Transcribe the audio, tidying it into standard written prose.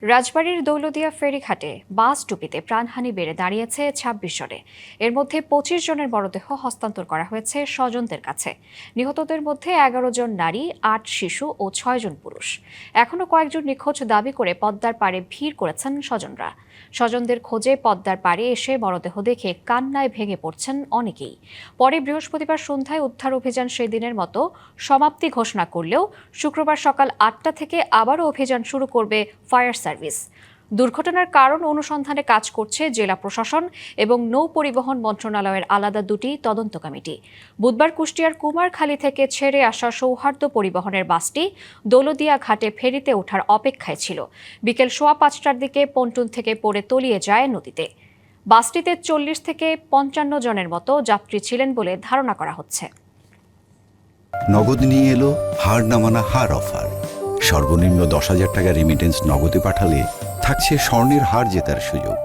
রাজবাড়ীর দৌলতদিয়া ফেরিঘাটে বাস ডুবিতে প্রাণহানি বেড়ে দাঁড়িয়েছে ২৬ জনে। এর মধ্যে ২৫ জনের মরদেহ হস্তান্তর করা হয়েছে স্বজনদের কাছে। নিহতদের মধ্যে ১১ জন নারী, ৮ শিশু ও ৬ জন পুরুষ। এখনও কয়েকজন নিখোঁজ দাবি করে পদ্মার পাড়ে ভিড় করেছেন স্বজনরা। স্বজনদের খোঁজে পদ্মার পাড়ে এসে মরদেহ দেখে কান্নায় ভেঙে পড়ছেন অনেকেই। পরে বৃহস্পতিবার সন্ধ্যায় উদ্ধার অভিযান সেদিনের মতো সমাপ্তি ঘোষণা করলেও শুক্রবার সকাল ৮টা থেকে আবারও অভিযান শুরু করবে ফায়ার সার্ভিস। দুর্ঘটনার কারণ অনুসন্ধানে কাজ করছে জেলা প্রশাসন এবং নৌ পরিবহন মন্ত্রণালয়ের আলাদা দুটি তদন্ত কমিটি। বুধবার কুষ্টিয়ার কুমারখালী থেকে ছেড়ে আসা সৌহার্দ্য পরিবহনের বাসটি দৌলতদিয়া ঘাটে ফেরিতে ওঠার অপেক্ষায় ছিল। বিকেল ৫:১৫টার দিকে পন্টুন থেকে পড়ে তলিয়ে যায় নদীতে। বাসটিতে ৪০ থেকে ৫৫ জনের মতো যাত্রী ছিলেন বলে ধারণা করা হচ্ছে। নগদ নিয়ে এলো হার নামানা হার অফার। সর্বনিম্ন ১০,০০০ টাকা রেমিটেন্স নগদে পাঠালে থাকছে স্বর্ণের হার জেতার সুযোগ।